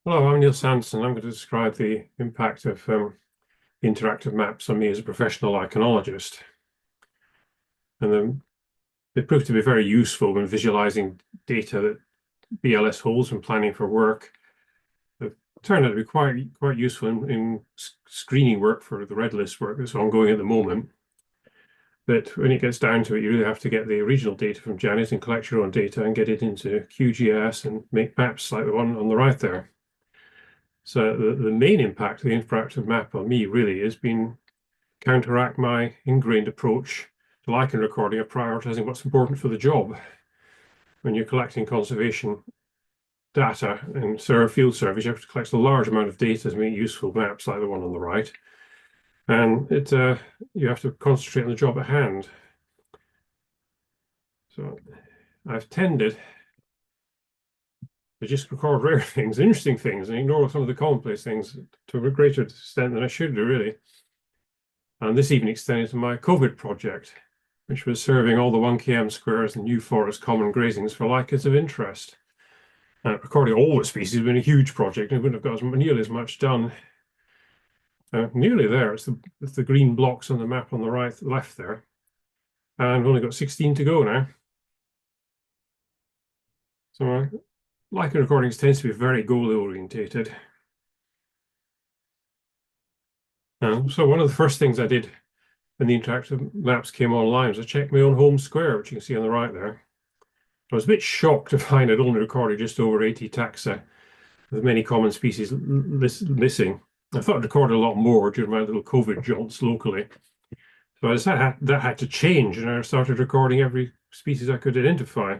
Hello, I'm Neil Sanderson. I'm going to describe the impact of interactive maps on me as a professional lichenologist. And they proved to be very useful when visualizing data that BLS holds when planning for work. They've turned out to be quite useful in screening work for the red list work that's ongoing at the moment. But when it gets down to it, you really have to get the regional data from Janet and collect your own data and get it into QGIS and make maps like the one on the right there. So the main impact of the interactive map on me really has been counteract my ingrained approach to lichen recording of prioritizing what's important for the job. When you're collecting conservation data and field surveys, you have to collect a large amount of data to make useful maps like the one on the right. And you have to concentrate on the job at hand. So I've tended to just record rare things, interesting things, and ignore some of the commonplace things to a greater extent than I should do, really. And this even extended to my COVID project, which was surveying all the 1 km squares and New Forest common grazings for lichens of interest. Recording all the species would have been a huge project, and it wouldn't have got nearly as much done. Nearly there, it's the green blocks on the map on the left there. And we've only got 16 to go now. So my lichen recordings tends to be very goal orientated. So one of the first things I did when the interactive maps came online was I checked my own home square, which you can see on the right there. I was a bit shocked to find I'd only recorded just over 80 taxa, with many common species missing. I thought I'd recorded a lot more during my little COVID jaunts locally. So I decided that had to change, and I started recording every species I could identify.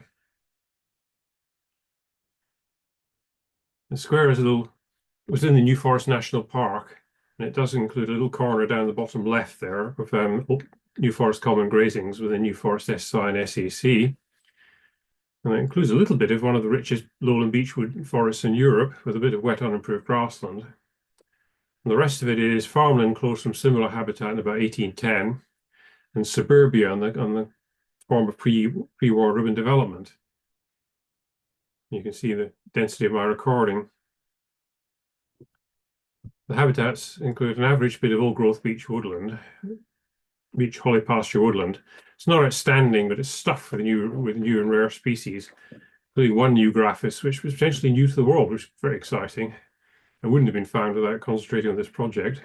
The square is within the New Forest National Park, and it does include a little corner down the bottom left there of New Forest common grazings within New Forest SSI and SAC. And it includes a little bit of one of the richest lowland beechwood forests in Europe, with a bit of wet unimproved grassland. And the rest of it is farmland close from similar habitat in about 1810, and suburbia on the form of pre-war urban development. You can see the density of my recording. The habitats include an average bit of old-growth beech woodland, beech holly pasture woodland. It's not outstanding, but it's stuffed with new and rare species, including one new graphis, which was potentially new to the world, which is very exciting. It wouldn't have been found without concentrating on this project.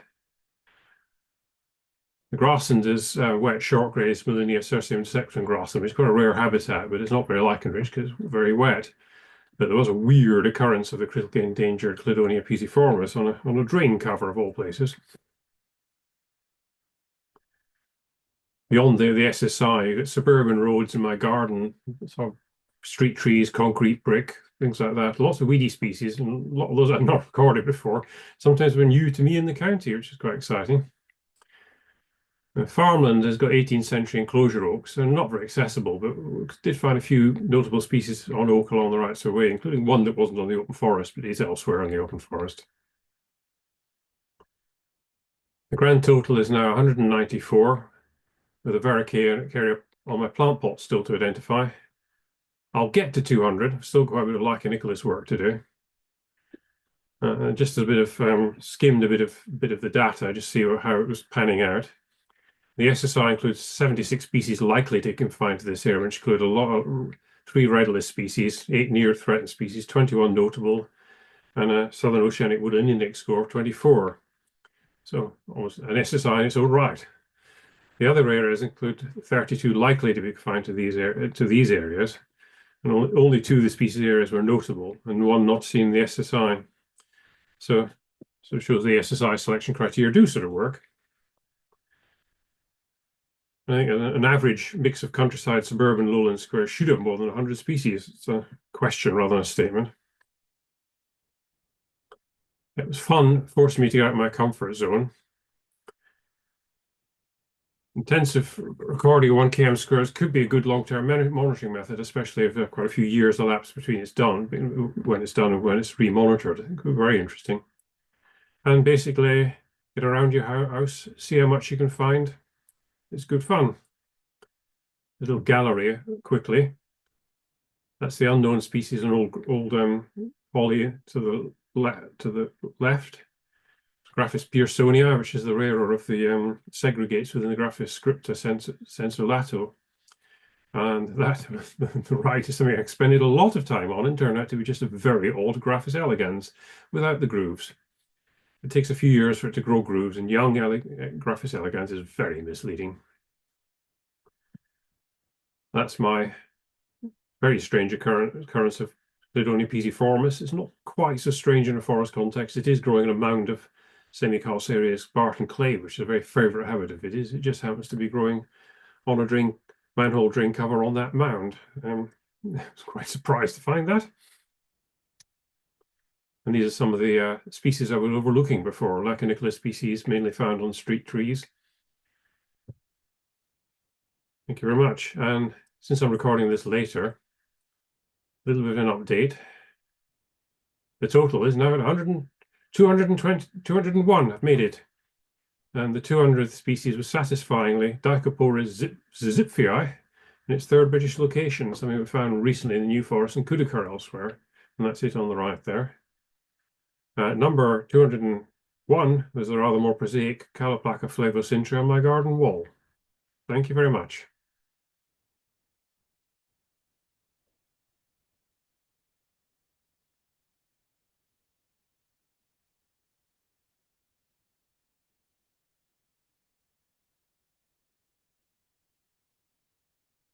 The grassland is wet shortgrass Millenia cirsium sectum grassland, which is quite a rare habitat, but it's not very lichen rich because it's very wet. But there was a weird occurrence of the critically endangered Cladonia pisiformis on a drain cover of all places. Beyond the SSI, you get suburban roads in my garden, sort of street trees, concrete brick, things like that. Lots of weedy species, and a lot of those I've not recorded before. Sometimes they're new to me in the county, which is quite exciting. Farmland has got 18th century enclosure oaks, and not very accessible, but we did find a few notable species on oak along the rights of way, including one that wasn't on the open forest, but is elsewhere in the open forest. The grand total is now 194, with a varicate area on my plant pot still to identify. I'll get to 200. I've still got a bit of lichenicolous work to do. Just a bit of skimmed a bit of the data, just see how it was panning out. The SSI includes 76 species likely to confine to this area, which include a lot of 3 red list species, 8 near threatened species, 21 notable, and a Southern Oceanic Woodland Index score of 24. So almost an SSI in its own right. The other areas include 32 likely to be confined to these areas, and only 2 of the species areas were notable, and 1 not seen in the SSI. So it shows the SSI selection criteria do sort of work. I think an average mix of countryside, suburban, lowland squares should have more than 100 species. It's a question rather than a statement. It was fun, forcing me to get out of my comfort zone. Intensive recording of 1 km squares could be a good long-term monitoring method, especially if quite a few years elapse between when it's done and when it's re-monitored. I think it would be very interesting. And basically, get around your house, see how much you can find. It's good fun. Little gallery quickly. That's the unknown species and old holly to the left. Graphis pearsonia, which is the rarer of the segregates within the Graphis scripta sensu and that the right is something I expended a lot of time on and turned out to be just a very old Graphis elegans without the grooves. It takes a few years for it to grow grooves, and young Graphis elegans is very misleading. That's my very strange occurrence of Cladonia pisiformis. It's not quite so strange in a forest context. It is growing in a mound of semi-calcareous Barton clay, which is a very favourite habit of it is. It just happens to be growing on a manhole drain cover on that mound. I was quite surprised to find that. And these are some of the species I was overlooking before, lichenicolous species mainly found on street trees. Thank you very much. And since I'm recording this later, a little bit of an update. The total is now at 201. I've made it. And the 200th species was satisfyingly Dicoporus zipfii in its third British location, something we found recently in the New Forest and Kudukar elsewhere. And that's it on the right there. Number 201 was the rather more prosaic Caloplaca flavocintra on my garden wall. Thank you very much.